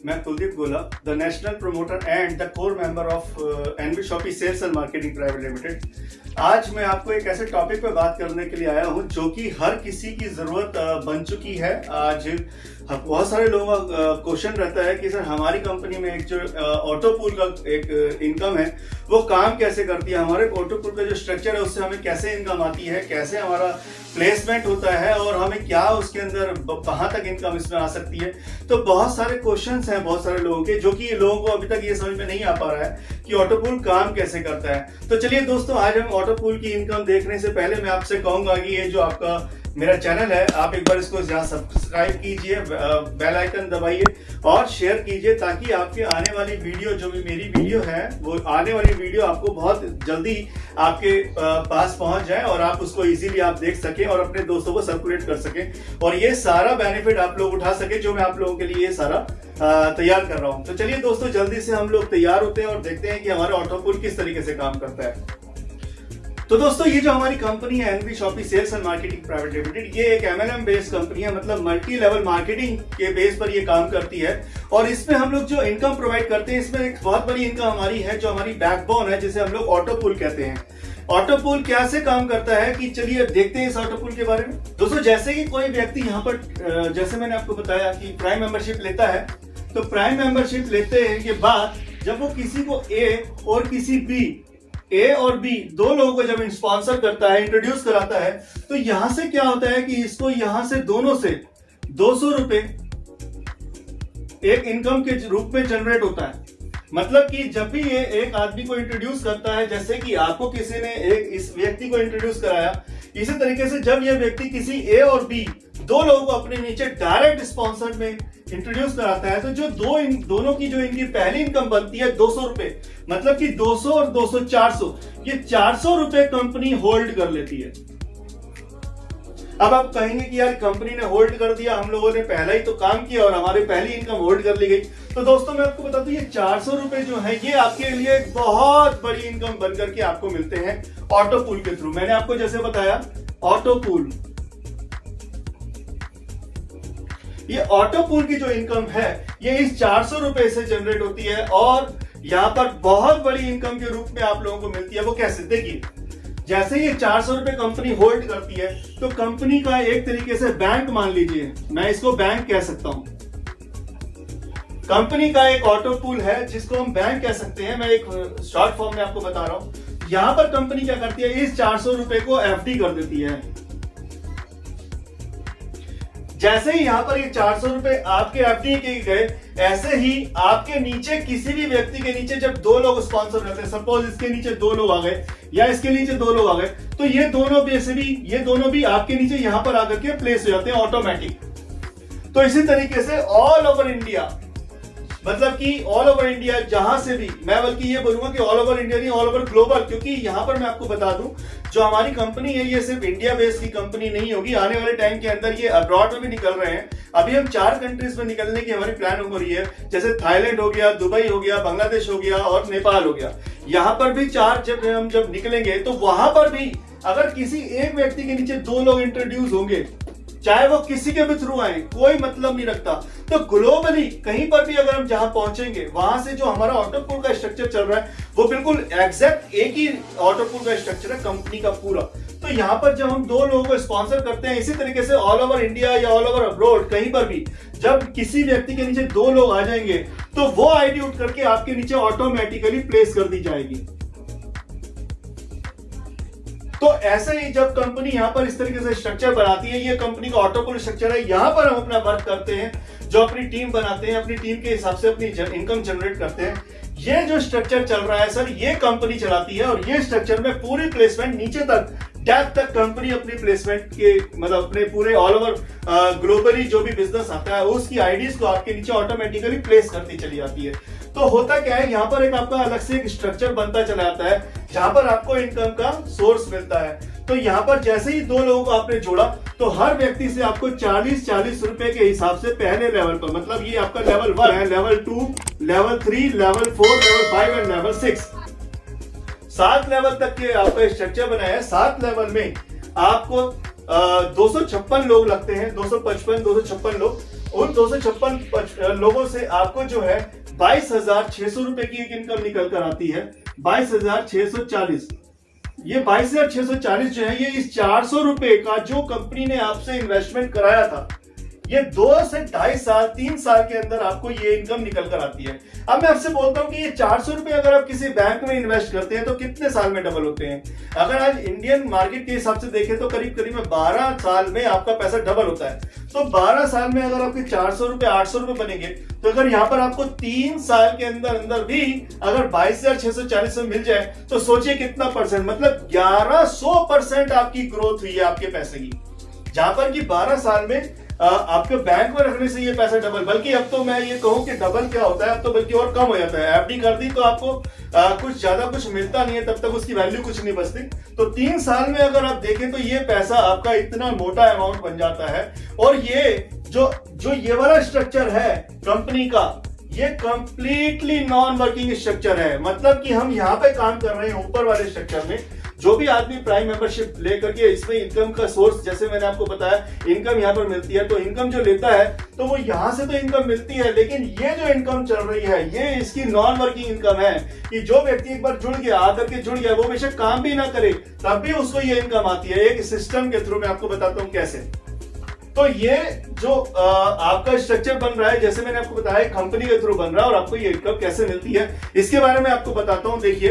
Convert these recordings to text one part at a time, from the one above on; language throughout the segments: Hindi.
मैं Kuldeep Gola, the national promoter and the core member of NV Shoppy Sales and Marketing Private Limited. आज मैं आपको एक ऐसे टॉपिक पे बात करने के लिए आया हूं जो कि हर किसी की जरूरत बन चुकी है। आज बहुत सारे लोगों का क्वेश्चन रहता है कि सर हमारी कंपनी में एक जो ऑटो पूल का एक इनकम है वो काम कैसे करती है, हमारे ऑटो पूल का जो स्ट्रक्चर है उससे हमें कैसे इनकम आती है, कैसे हमारा प्लेसमेंट होता है और हमें क्या उसके अंदर कहां तक इनकम इसमें आ सकती है। तो बहुत सारे क्वेश्चंस हैं बहुत सारे लोगों के, जो कि लोगों को अभी तक ये समझ में नहीं आ पा रहा है कि ऑटो पूल काम कैसे करता है। तो चलिए दोस्तों, आज हम ऑटो पूल की इनकम देखने से पहले मैं आपसे कहूंगा कि ये जो आपका मेरा चैनल है आप एक बार इसको सब्सक्राइब कीजिए, बेल आइकन दबाइए और शेयर कीजिए, ताकि आपके आने वाली वीडियो, जो भी मेरी वीडियो है वो आने वाली वीडियो आपको बहुत जल्दी आपके पास पहुंच जाए और आप उसको इजीली आप देख सकें और अपने दोस्तों को सर्कुलेट कर सकें और ये सारा बेनिफिट आप लोग उठा सके जो मैं आप लोगों के लिए ये सारा तैयार कर रहा हूं। तो चलिए दोस्तों, जल्दी से हम लोग तैयार होते हैं और देखते हैं कि हमारा ऑटो पूल किस तरीके से काम करता है। तो दोस्तों, ये जो हमारी कंपनी है NV Shoppy Sales and Marketing Private Limited, ये एक MLM बेस्ड कंपनी है, मतलब मल्टी लेवल मार्केटिंग के बेस पर ये काम करती है। और इसमें हम लोग जो इनकम प्रोवाइड करते हैं, इसमें एक बहुत बड़ी इनकम हमारी है जो हमारी बैकबोन है, जिसे हम लोग ऑटो पूल कहते हैं। ऑटो पूल कैसे काम करता है कि चलिए देखते हैं इस ऑटो पूल के बारे में। दोस्तों, जैसे कि कोई व्यक्ति यहाँ पर जैसे मैंने आपको बताया कि प्राइम मेंबरशिप लेता है, तो प्राइम मेंबरशिप लेते हैं के बाद जब वो किसी को ए और किसी बी, ए और बी दो लोगों को जब स्पॉन्सर करता है, इंट्रोड्यूस कराता है, तो यहां से क्या होता है कि इसको यहां से दोनों से 200 रुपए एक इनकम के रूप में जनरेट होता है। मतलब कि जब भी ये एक आदमी को इंट्रोड्यूस करता है, जैसे कि आपको किसी ने एक इस व्यक्ति को इंट्रोड्यूस कराया, इसी तरीके से जब यह व्यक्ति किसी ए और बी दो लोगों को अपने नीचे डायरेक्ट स्पॉन्सर में इंट्रोड्यूस कराता है, तो जो दोनों की जो इनकी पहली इनकम बनती है 200 रुपए, मतलब कि 200 और 200 400, ये 400 रुपए कंपनी होल्ड कर लेती है। अब आप कहेंगे कि यार कंपनी ने होल्ड कर दिया, हम लोगों ने पहला ही तो काम किया और हमारी पहली इनकम होल्ड कर ली गई। तो दोस्तों, मैं आपको बता दूं, ये 400 रुपए जो है ये आपके लिए एक बहुत बड़ी इनकम बनकर के आपको मिलते हैं ऑटो पूल के थ्रू। मैंने आपको जैसे बताया ऑटो पूल, ये ऑटो पूल की जो इनकम है ये इस 400 रुपए से जनरेट होती है और यहां पर बहुत बड़ी इनकम के रूप में आप लोगों को मिलती है। वो कैसे, देखिए, जैसे ये 400 रुपए कंपनी होल्ड करती है, तो कंपनी का एक तरीके से बैंक, मान लीजिए मैं इसको बैंक कह सकता हूं, कंपनी का एक ऑटो पूल है जिसको हम बैंक कह सकते हैं। मैं एक शॉर्ट फॉर्म में आपको बता रहा हूं। यहां पर कंपनी क्या करती है, इस 400 रुपए को FD कर देती है। जैसे ही यहां पर ये 400 रुपए आपके FD किए गए, ऐसे ही आपके नीचे किसी भी व्यक्ति के नीचे जब दो लोग स्पॉन्सर करते हैं, सपोज इसके नीचे दो लोग आ गए या इसके नीचे दो लोग आ गए, तो ये दोनों भी आपके नीचे यहां पर आकर के प्लेस हो जाते हैं ऑटोमेटिक। तो इसी तरीके से ऑल ओवर इंडिया, मतलब कि ऑल ओवर इंडिया जहां से भी, मैं बल्कि ये बोलूंगा कि ऑल ओवर इंडिया नहीं, ऑल ओवर ग्लोबल, क्योंकि यहां पर मैं आपको बता दूं जो हमारी कंपनी है ये सिर्फ इंडिया बेस्ड की कंपनी नहीं होगी। आने वाले टाइम के अंदर ये अब्रॉड में भी निकल रहे हैं। अभी हम 4 कंट्रीज में निकलने की हमारी प्लान हो रही है, जैसे थाईलैंड हो गया, दुबई हो गया, बांग्लादेश हो गया और नेपाल हो गया। यहां पर भी 4 जब निकलेंगे तो वहां पर भी अगर किसी एक व्यक्ति के नीचे 2 लोग इंट्रोड्यूस होंगे, चाहे वो किसी के भी थ्रू आए, कोई मतलब नहीं रखता। तो ग्लोबली कहीं पर भी अगर हम जहां पहुंचेंगे, वहां से जो हमारा ऑटो पूल का स्ट्रक्चर चल रहा है वो बिल्कुल एग्जैक्ट एक ही ऑटो पूल का स्ट्रक्चर है कंपनी का पूरा। तो यहां पर जब हम 2 लोगों को स्पॉन्सर करते हैं, इसी तरीके से ऑल ओवर इंडिया या ऑल ओवर अब्रॉड कहीं पर भी जब किसी व्यक्ति के नीचे 2 लोग आ जाएंगे, तो वो आईडी उठ करके आपके नीचे ऑटोमेटिकली प्लेस कर दी जाएगी। तो ऐसे ही जब कंपनी यहां पर इस तरीके से स्ट्रक्चर बनाती है, ये कंपनी का ऑटो पूल स्ट्रक्चर है, यहां पर हम अपना वर्क करते हैं, जो अपनी टीम बनाते हैं, अपनी टीम के हिसाब से अपनी इनकम जनरेट करते हैं। ये जो स्ट्रक्चर चल रहा है सर, ये कंपनी चलाती है और ये स्ट्रक्चर में पूरी प्लेसमेंट नीचे तक, डेप्थ तक कंपनी अपनी प्लेसमेंट के, मतलब अपने पूरे ऑल ओवर ग्लोबली जो भी बिजनेस आता है उसकी आईडीज को आपके नीचे ऑटोमेटिकली प्लेस करती चली जाती है। तो होता क्या है, यहाँ पर एक आपका अलग से एक स्ट्रक्चर बनता चला जाता है जहां पर आपको इनकम का सोर्स मिलता है। तो यहाँ पर जैसे ही 2 लोगों को आपने जोड़ा, तो हर व्यक्ति से आपको 40 रुपए के हिसाब से पहले लेवल पर, मतलब ये आपका लेवल 1 है, level 2, level 3, level 4, level 5 and level 6, 7 level तक के आपका स्ट्रक्चर बना है। 7 लेवल में आपको 256 लोग लगते हैं, 256 लोग, उन 256 लोगों से आपको जो है 22,600 रुपए की एक इनकम निकल कर आती है। 22,640, ये 22,640 जो है ये इस 400 रुपए का जो कंपनी ने आपसे इन्वेस्टमेंट कराया था, ये 2 से 2.5 साल 3 साल के अंदर आपको ये इनकम निकल कर आती है। अब मैं आपसे बोलता हूं कि ये 400 रुपए अगर आप किसी बैंक में इन्वेस्ट करते हैं तो कितने साल में डबल होते हैं? अगर आज इंडियन मार्केट के हिसाब से देखें तो करीब करीब 12 साल में आपका पैसा डबल होता है। तो 12 साल में अगर आपके 400 रुपए 800 रुपए बनेंगे, तो अगर यहाँ पर आपको 3 साल के अंदर अंदर भी अगर 22,640 में मिल जाए तो सोचिए कितना परसेंट, मतलब 1100% आपकी ग्रोथ हुई है आपके पैसे की। जहां पर कि 12 साल में आपके बैंक में रखने से ये पैसा डबल, बल्कि अब तो मैं ये कहूं कि डबल क्या होता है, अब तो बल्कि और कम हो जाता है। एफडी कर दी तो आपको कुछ ज्यादा कुछ मिलता नहीं है, तब तक उसकी वैल्यू कुछ नहीं बचती। तो 3 साल में अगर आप देखें तो ये पैसा आपका इतना मोटा अमाउंट बन जाता है। और ये जो ये वाला स्ट्रक्चर है कंपनी का, ये कंप्लीटली नॉन वर्किंग स्ट्रक्चर है। मतलब कि हम यहाँ पे काम कर रहे हैं ऊपर वाले स्ट्रक्चर में। जो भी आदमी प्राइम मेंबरशिप लेकर के इसमें इनकम का सोर्स, जैसे मैंने आपको बताया इनकम यहाँ पर मिलती है, तो इनकम जो लेता है तो वो यहाँ से तो इनकम मिलती है, लेकिन ये जो इनकम चल रही है ये इसकी नॉन वर्किंग इनकम है। कि जो व्यक्ति एक बार जुड़ गया, आकर के जुड़ गया, वो बेशक काम भी ना करे तब भी उसको ये इनकम आती है एक सिस्टम के थ्रू। मैं आपको बताता हूँ कैसे। तो ये जो आपका स्ट्रक्चर बन रहा है, जैसे मैंने आपको बताया कंपनी के थ्रू बन रहा है, और आपको ये इनकम कैसे मिलती है इसके बारे में आपको बताता हूं। देखिए,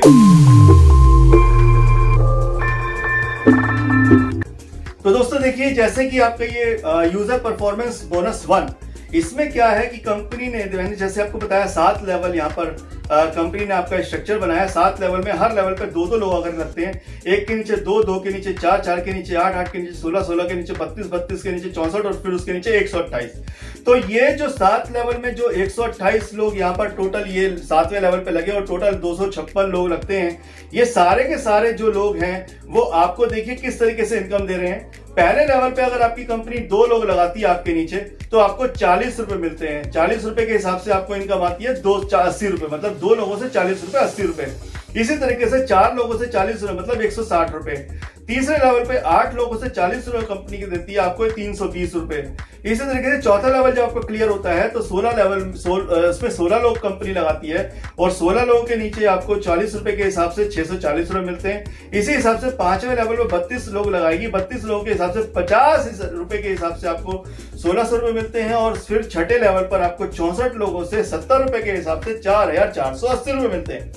तो दोस्तों देखिए, जैसे कि आपका ये यूजर परफॉर्मेंस बोनस 1, इसमें क्या है कि कंपनी ने जैसे आपको बताया 7 लेवल यहाँ पर कंपनी ने आपका स्ट्रक्चर बनाया। 7 लेवल में हर लेवल पे 2-2 लोग अगर रखते हैं, 1 के नीचे 2, 2 के नीचे 4, 4 के नीचे 8, 8 के नीचे 16, 16 के नीचे 32, 32 के नीचे 64 और फिर उसके नीचे 128। तो ये जो 7 लेवल में जो 128 लोग यहाँ पर टोटल ये 7वें लेवल पे लगे और टोटल 256 लोग लगते हैं, ये सारे के सारे जो लोग हैं वो आपको देखिए किस तरीके से इनकम दे रहे हैं। पहले लेवल पे अगर आपकी कंपनी 2 लोग लगाती है आपके नीचे, तो आपको 40 रुपए मिलते हैं। 40 रुपए के हिसाब से आपको इनकम आती है 80 रुपए, मतलब 2 लोगों से 40 रुपए 80 रुपए। इसी तरीके से 4 लोगों से 40 रुपए मतलब 160 रुपए। तीसरे लेवल पे 8 लोगों से 40 रुपए कंपनी की देती है आपको 320 रुपए। इसी तरीके से चौथा लेवल जब आपको क्लियर होता है तो 16 लेवल इसमें 16 लोग कंपनी लगाती है और 16 लोगों के नीचे आपको 40 रुपए के हिसाब से 640 रुपए मिलते हैं। इसी हिसाब से 5वें लेवल में 32 लोग लगाएगी, 32 लोगों के हिसाब से 50 रुपए के हिसाब से आपको 1600 रुपए मिलते हैं। और फिर छठे लेवल पर आपको 64 लोगों से 70 रुपए के हिसाब से 4480 रुपए मिलते हैं।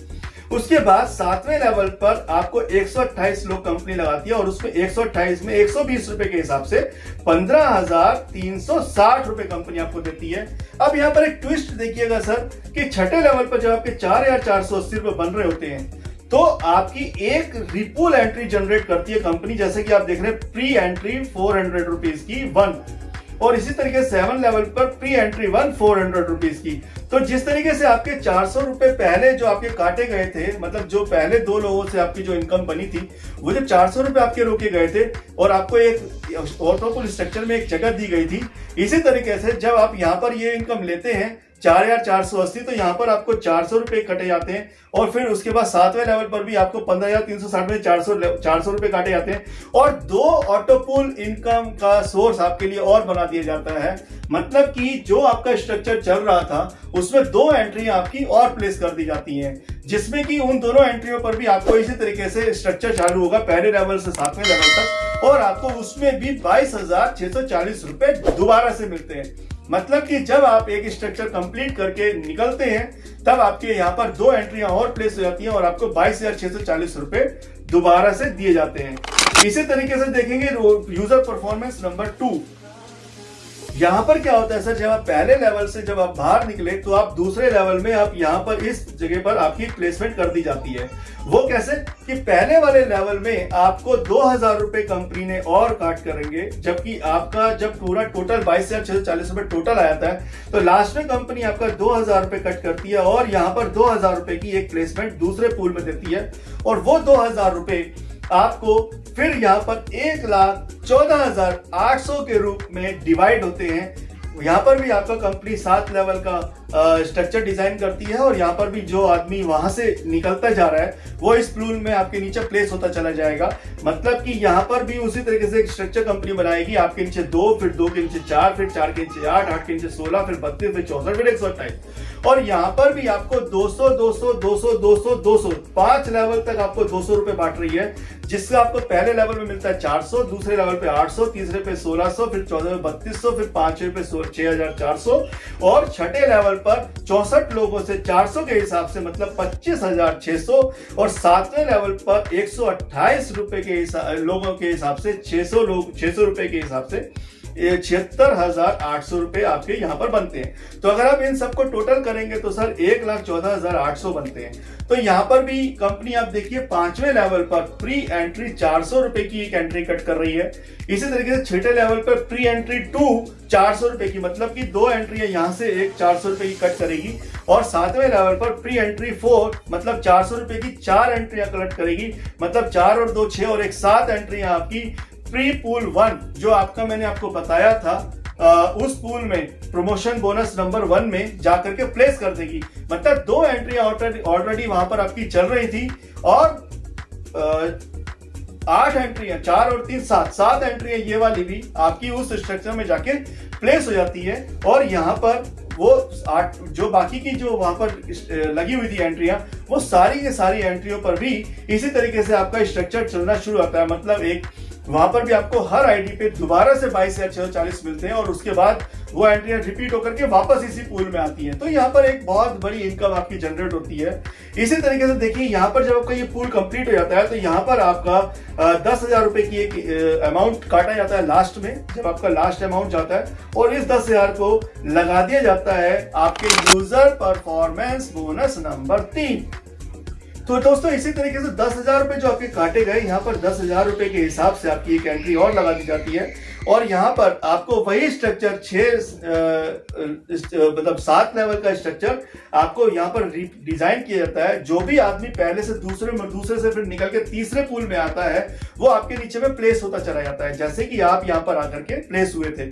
उसके बाद 7वें लेवल पर आपको 128 लोग कंपनी लगाती है और उसमें 128 में 120 रुपए के हिसाब से 15,360 रुपए कंपनी आपको देती है। अब यहां पर एक ट्विस्ट देखिएगा सर कि छठे लेवल पर जब आपके 4,480 रुपए बन रहे होते हैं तो आपकी एक रिपुल एंट्री जनरेट करती है कंपनी, जैसे कि आप देख रहे हैं प्री एंट्री 400 रुपीज की 1, और इसी तरीके से 7 लेवल पर प्री एंट्री 1 400 रुपीज की। तो जिस तरीके से आपके 400 रुपए पहले जो आपके काटे गए थे, मतलब जो पहले 2 लोगों से आपकी जो इनकम बनी थी, वो जब 400 रुपए आपके रोके गए थे और आपको एक ऑर्थोपुल स्ट्रक्चर में एक जगह दी गई थी, इसी तरीके से जब आप यहाँ पर ये इनकम लेते हैं 4,480, तो यहाँ पर आपको 400 रुपए कटे जाते हैं। और फिर उसके बाद 7वें लेवल पर भी आपको 15,360 में 400 रुपए काटे जाते हैं और 2 ऑटोपुल इनकम का सोर्स आपके लिए और बना दिया जाता है। मतलब कि जो आपका स्ट्रक्चर चल रहा था उसमें 2 एंट्री आपकी और प्लेस कर दी जाती हैं, जिसमें कि उन दोनों एंट्रियों पर भी आपको इसी तरीके से स्ट्रक्चर चालू होगा पहले लेवल से 7वें लेवल तक, और आपको उसमें भी 22,640 रुपए दोबारा से मिलते हैं। मतलब कि जब आप एक स्ट्रक्चर कंप्लीट करके निकलते हैं तब आपके यहाँ पर 2 एंट्रियां और प्लेस हो जाती हैं और आपको 22,640 रुपए दोबारा से दिए जाते हैं। इसी तरीके से देखेंगे यूजर परफॉर्मेंस नंबर 2। यहां पर क्या होता है सर, जब आप पहले लेवल से जब आप बाहर निकले तो आप दूसरे लेवल में आप यहां पर इस जगह पर आपकी प्लेसमेंट कर दी जाती है। वो कैसे कि पहले वाले लेवल में आपको 2,000 रुपए कंपनी ने और काट करेंगे, जबकि आपका जब पूरा टोटल 22,640 रुपए टोटल आया था तो लास्ट में कंपनी आपका 2,000 रुपए कट करती है और यहां पर 2,000 रुपए की एक प्लेसमेंट दूसरे पूल में देती है और वो 2,000 रुपए आपको फिर यहाँ पर 1,14,800 के रूप में डिवाइड होते हैं। यहाँ पर भी आपका कंपनी 7 लेवल का स्ट्रक्चर डिजाइन करती है और यहाँ पर भी जो आदमी वहां से निकलता जा रहा है वो इस प्लूल में आपके नीचे प्लेस होता चला जाएगा। मतलब कि यहाँ पर भी उसी तरीके से एक स्ट्रक्चर कंपनी बनाएगी, आपके नीचे 2, फिर 2 के नीचे 4, फिर 4 के नीचे 8, 8 के नीचे 16, फिर 32, फिर 64, फिर 128। और यहाँ पर भी आपको 200 200 200 200 200 5 लेवल तक आपको 200 रुपए बांट रही है, जिसका आपको पहले लेवल में मिलता है 400, दूसरे लेवल पे 800, तीसरे पे 1600, फिर चौथे पे 3200, फिर पांचवे पे 6400 और छठे लेवल पर 64 लोगों से 400 के हिसाब से मतलब 25,600 और सातवें लेवल पर 128 रुपए के लोगों के हिसाब से 600 रुपए के हिसाब से 76,800 रुपए आपके यहाँ पर बनते हैं। तो अगर आप इन सबको टोटल करेंगे तो सर 1,14,800 बनते हैं। तो यहाँ पर भी कंपनी आप देखिए 5वें लेवल पर प्री एंट्री 400 रुपए की एक एंट्री कट कर रही है। इसी तरीके से छठे लेवल पर प्री एंट्री 2 400 रुपए की, मतलब कि 2 एंट्री है यहाँ से एक 400 रुपए की कट करेगी। और सातवें लेवल पर प्री एंट्री 4 मतलब 400 रुपए की 4 एंट्रियां कलेक्ट करेगी, मतलब 4 और 2 6 और एक 7 एंट्रियां आपकी प्री पूल 1 जो आपका मैंने आपको बताया था उस पूल में प्रमोशन बोनस नंबर 1 में जाकर के प्लेस कर देगी। मतलब 2 एंट्रियां ऑलरेडी वहां पर आपकी चल रही थी और 8 एंट्रियां 4 और 3 7 एंट्रियां ये वाली भी आपकी उस स्ट्रक्चर में जाके प्लेस हो जाती है। और यहाँ पर वो 8 जो बाकी की जो वहां पर लगी हुई थी एंट्रियां, वो सारी के सारी एंट्रियों पर भी इसी तरीके से आपका स्ट्रक्चर चलना शुरू होता है। मतलब एक वहां पर भी आपको हर आईडी पे दोबारा से 22,640 मिलते हैं और उसके बाद वो एंट्रियां रिपीट होकर के वापस इसी पूल में आती हैं। तो यहाँ पर एक बहुत बड़ी इनकम आपकी जनरेट होती है। इसी तरीके से देखिए यहाँ पर जब आपका ये पूल कंप्लीट हो जाता है तो यहाँ पर आपका 10,000 रुपए की एक अमाउंट काटा जाता है लास्ट में, जब आपका लास्ट अमाउंट जाता है और इस 10,000 को लगा दिया जाता है आपके यूजर परफॉर्मेंस बोनस नंबर 3। तो दोस्तों इसी तरीके से 10,000 रुपए जो आपके काटे गए, यहाँ पर 10,000 रुपए के हिसाब से आपकी एक एंट्री और लगा दी जाती है और यहाँ पर आपको वही स्ट्रक्चर 7 लेवल का स्ट्रक्चर आपको यहाँ पर डिजाइन किया जाता है। जो भी आदमी पहले से दूसरे से फिर निकल के तीसरे पूल में आता है वो आपके नीचे में प्लेस होता चला जाता है, जैसे कि आप यहाँ पर आकर के प्लेस हुए थे।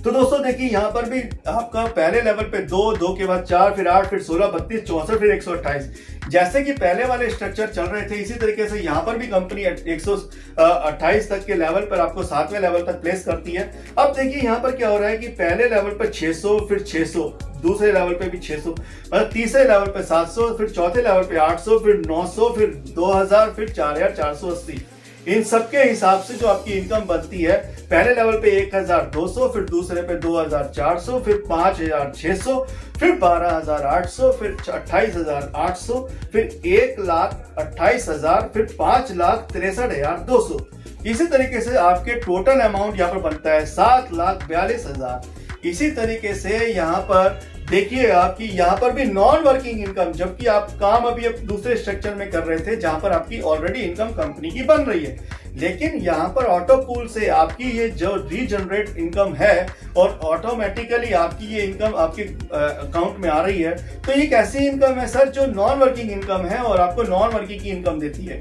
तो दोस्तों देखिए यहाँ पर भी आपका पहले लेवल पे 2 के बाद 4, फिर 8, फिर 16, 32, 64, फिर 128। जैसे कि पहले वाले स्ट्रक्चर चल रहे थे इसी तरीके से यहाँ पर भी कंपनी 128 तक के लेवल पर आपको 7वें लेवल तक प्लेस करती है। अब देखिए यहाँ पर क्या हो रहा है कि पहले लेवल पर 600, फिर 600, दूसरे लेवल पे भी 600, मतलब तीसरे लेवल पे 700, फिर चौथे लेवल पे 800, फिर 900, फिर 2000, फिर 4,480। इन सबके हिसाब से जो आपकी इनकम बनती है, पहले लेवल पे 1,200, फिर दूसरे पे 2,400, फिर 5,600, फिर 12,800, फिर 28,800, फिर 1,28,000, फिर 5,63,200। इसी तरीके से आपके टोटल अमाउंट यहाँ पर बनता है 7,42,000। इसी तरीके से यहाँ पर देखिएगा कि यहाँ पर भी नॉन वर्किंग इनकम, जबकि आप काम अभी दूसरे स्ट्रक्चर में कर रहे थे जहां पर आपकी ऑलरेडी इनकम कंपनी की बन रही है, लेकिन यहाँ पर ऑटो पूल से आपकी ये जो रीजनरेट इनकम है और ऑटोमेटिकली आपकी ये इनकम आपके अकाउंट में आ रही है। तो ये कैसी इनकम है सर जो नॉन वर्किंग इनकम है और आपको नॉन वर्किंग की इनकम देती है।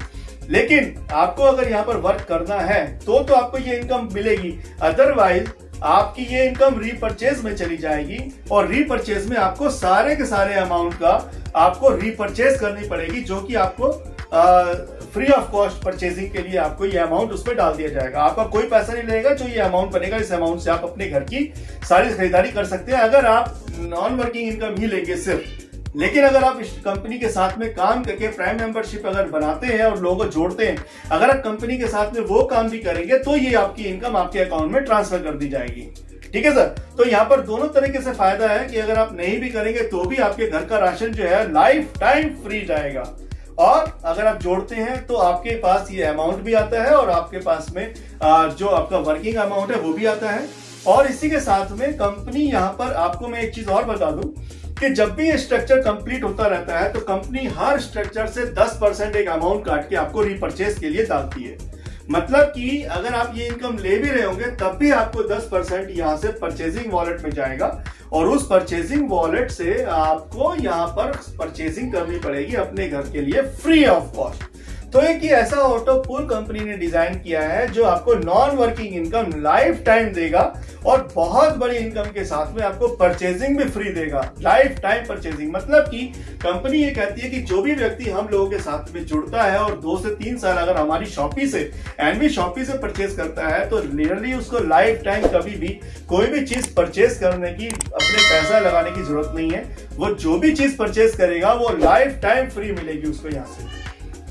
लेकिन आपको अगर यहाँ पर वर्क करना है तो आपको ये इनकम मिलेगी, अदरवाइज आपकी ये इनकम रीपरचेज में चली जाएगी और रीपरचेज में आपको सारे के सारे अमाउंट का आपको रीपरचेज करनी पड़ेगी, जो कि आपको फ्री ऑफ कॉस्ट परचेजिंग के लिए आपको ये अमाउंट उसमें डाल दिया जाएगा। आपका कोई पैसा नहीं लगेगा, जो ये अमाउंट बनेगा इस अमाउंट से आप अपने घर की सारी खरीदारी कर सकते हैं, अगर आप नॉन वर्किंग इनकम ही लेंगे सिर्फ। लेकिन अगर आप इस कंपनी के साथ में काम करके प्राइम मेंबरशिप अगर बनाते हैं और लोगों को जोड़ते हैं, अगर आप कंपनी के साथ में वो काम भी करेंगे तो ये आपकी इनकम आपके अकाउंट में ट्रांसफर कर दी जाएगी। ठीक है सर, तो यहाँ पर दोनों तरीके से फायदा है कि अगर आप नहीं भी करेंगे तो भी आपके घर का राशन जो है लाइफ टाइम फ्री जाएगा, और अगर आप जोड़ते हैं तो आपके पास ये अमाउंट भी आता है और आपके पास में जो आपका वर्किंग अमाउंट है वो भी आता है। और इसी के साथ में कंपनी यहाँ पर आपको मैं एक चीज और बता दूं कि जब भी ये स्ट्रक्चर कंप्लीट होता रहता है तो कंपनी हर स्ट्रक्चर से 10% एक अमाउंट काट के आपको रीपरचेज के लिए डालती है। मतलब कि अगर आप ये इनकम ले भी रहे होंगे तब भी आपको 10% यहाँ से परचेजिंग वॉलेट में जाएगा और उस परचेजिंग वॉलेट से आपको यहाँ पर परचेजिंग करनी पड़ेगी अपने घर के लिए फ्री ऑफ कॉस्ट। तो एक ऐसा ऑटो पूल कंपनी ने डिजाइन किया है जो आपको non working income life time देगा और बहुत बड़ी इनकम के साथ में आपको परचेजिंग भी फ्री देगा, लाइफ टाइम परचेजिंग। मतलब कि कंपनी ये कहती है कि जो भी व्यक्ति हम लोगों के साथ में जुड़ता है और 2 से 3 साल अगर हमारी शॉपी से एनवी शॉपी से परचेज करता है तो नियरली उसको लाइफ टाइम कभी भी कोई भी चीज परचेज करने की, अपने पैसा लगाने की जरूरत नहीं है। वो जो भी चीज परचेज करेगा वो लाइफ टाइम फ्री मिलेगी उसको यहाँ से।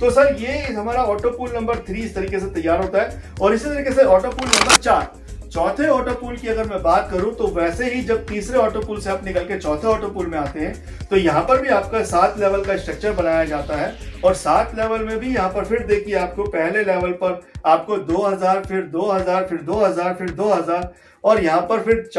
तो सर ये हमारा ऑटो पूल नंबर 3 इस तरीके से तैयार होता है। और इसी तरीके से ऑटो पूल नंबर 4, चौथे ऑटो पूल की अगर मैं बात करूं तो वैसे ही जब तीसरे ऑटो पूल से आप निकल के चौथे ऑटो पूल में आते हैं तो यहाँ पर भी आपका 7 लेवल का स्ट्रक्चर बनाया जाता है। और 7 लेवल में भी यहाँ पर फिर देखिए आपको पहले लेवल पर आपको 2000, फिर 2000, फिर 2000, फिर 2000 और यहाँ पर फिर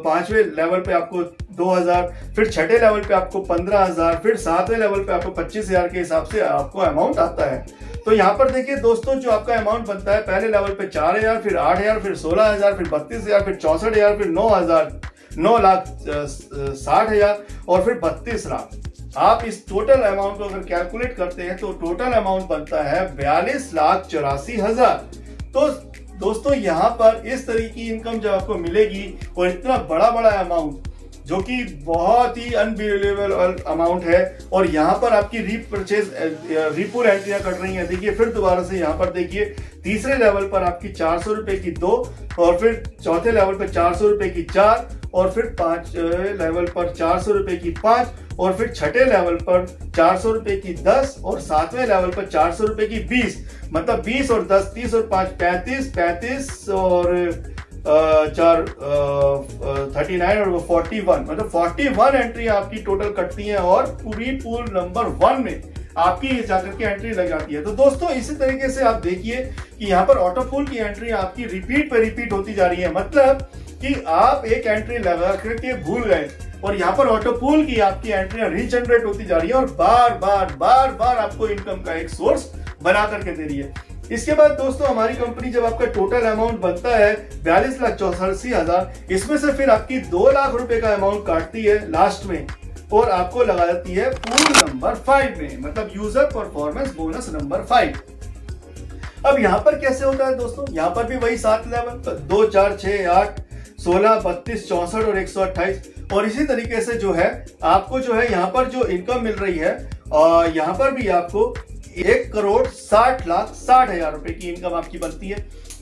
5वें लेवल पे आपको 2000, फिर छठे लेवल पे आपको 15,000, फिर 7वें लेवल पे आपको 25,000 के हिसाब से आपको अमाउंट आता है। तो यहाँ पर देखिए दोस्तों जो आपका अमाउंट बनता है पहले लेवल पे 4,000, फिर 8,000, फिर 16,000, फिर 32,000, फिर 64,000, फिर 9,60,000 और फिर 32 लाख। आप इस टोटल अमाउंट को अगर कैलकुलेट करते हैं तो टोटल अमाउंट बनता है 42,84,000। तो दोस्तों यहाँ पर इस तरह की इनकम जब आपको मिलेगी और इतना बड़ा बड़ा अमाउंट जो कि बहुत ही अनबिलीवेबल अमाउंट है और यहाँ पर आपकी रीपूल एंट्रियां कट रही हैं। देखिए फिर दोबारा से यहाँ पर देखिए तीसरे लेवल पर आपकी 400 रुपए की 2 और फिर चौथे लेवल पर 400 रुपए की 4 और फिर 5 लेवल पर 400 रुपए की 5 और फिर छठे लेवल पर 400 रुपए की 10 और 7वें लेवल पर 400 रुपए की 20। मतलब 20 और 10 30 और 5 35 और 4 39 और 41, मतलब 41 एंट्री आपकी टोटल कटती हैं और पूरी पूल नंबर 1 में आपकी जाकर के एंट्री लग जाती है। तो दोस्तों इसी तरीके से आप देखिए कि यहाँ पर ऑटो पूल की एंट्री आपकी रिपीट पे रिपीट होती जा रही है। मतलब कि आप एक एंट्री लगा करके भूल गए और यहाँ पर ऑटो पूल की आपकी एंट्रियां रीजनरेट होती जा रही है और बार बार आपको इनकम का एक सोर्स बना करके दे रही है। इसके बाद दोस्तों हमारी कंपनी जब आपका टोटल अमाउंट बनता है 42,84,000, इसमें से फिर आपकी 2 लाख रुपए का अमाउंट काटती है लास्ट में और आपको लगा देती है पूल नंबर 5 में, मतलब यूजर परफॉर्मेंस बोनस नंबर 5। अब यहाँ पर कैसे होता है दोस्तों, यहाँ पर भी वही 7 लेवल 2 4 6 8 16 32 64 और 128 और इसी तरीके से जो है आपको जो है यहाँ पर जो इनकम मिल रही है और यहाँ पर भी आपको 1,60,60,000 रुपए की इनकम आपकी बनती है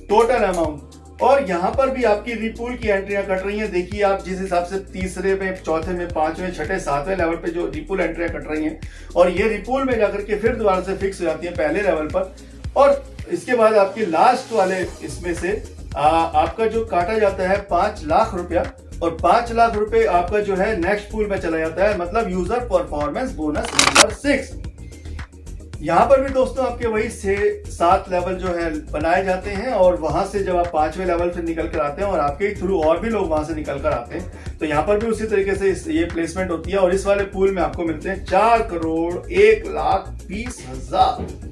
टोटल अमाउंट। और यहाँ पर भी आपकी रिपूल की एंट्रियां कट रही हैं। देखिए आप जिस हिसाब से तीसरे में, चौथे में, 5वें, छठे, 7वें लेवल पे जो रिपूल एंट्रियां कट रही हैं और ये रिपूल में जाकर के फिर दोबारा से फिक्स हो जाती है पहले लेवल पर। और इसके बाद आपके लास्ट वाले इसमें से आपका जो काटा जाता है 5 लाख रुपया और 5 लाख रुपए आपका जो है नेक्स्ट पूल में चला जाता है, मतलब यूजर परफॉर्मेंस बोनस नंबर 6। यहाँ पर भी दोस्तों आपके वही 7 लेवल जो है बनाए जाते हैं और वहां से जब आप 5वें लेवल से निकल कर आते हैं और आपके थ्रू और भी लोग वहां से निकल कर आते हैं तो यहाँ पर भी उसी तरीके से ये प्लेसमेंट होती है और इस वाले पूल में आपको मिलते हैं 4,01,20,000।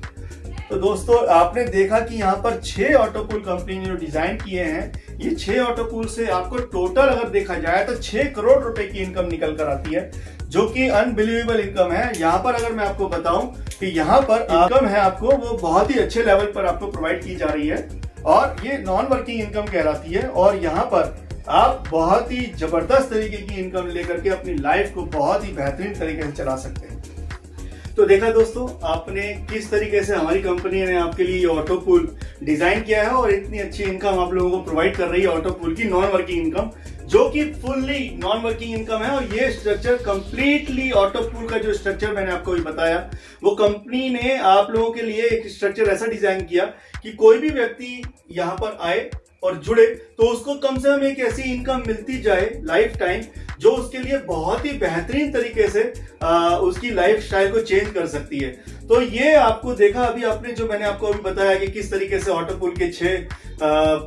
तो दोस्तों आपने देखा कि यहाँ पर 6 ऑटो पूल कंपनी ने जो डिजाइन किए हैं, ये 6 ऑटो पूल से आपको टोटल अगर देखा जाए तो 6 करोड़ रुपए की इनकम निकल कर आती है, जो कि अनबिलीवेबल इनकम है। यहाँ पर अगर मैं आपको बताऊं कि यहाँ पर इनकम है आपको वो बहुत ही अच्छे लेवल पर आपको प्रोवाइड की जा रही है और ये नॉन वर्किंग इनकम कहलाती है और यहाँ पर आप बहुत ही जबरदस्त तरीके की इनकम लेकर के अपनी लाइफ को बहुत ही बेहतरीन तरीके से चला सकते हैं। तो देखा दोस्तों आपने किस तरीके से हमारी कंपनी ने आपके लिए ऑटो पूल डिजाइन किया है और इतनी अच्छी इनकम आप लोगों को प्रोवाइड कर रही है ऑटो पूल की नॉन वर्किंग इनकम, जो कि फुल्ली नॉन वर्किंग इनकम है। और ये स्ट्रक्चर कंप्लीटली ऑटो पूल का जो स्ट्रक्चर मैंने आपको भी बताया वो कंपनी ने आप लोगों के लिए एक स्ट्रक्चर ऐसा डिजाइन किया कि कोई भी व्यक्ति यहाँ पर आए और जुड़े तो उसको कम से कम एक ऐसी इनकम मिलती जाए लाइफ टाइम जो उसके लिए बहुत ही बेहतरीन तरीके से उसकी लाइफ स्टाइल को चेंज कर सकती है। तो ये आपको देखा अभी आपने जो मैंने आपको अभी बताया कि किस तरीके से ऑटो पूल के 6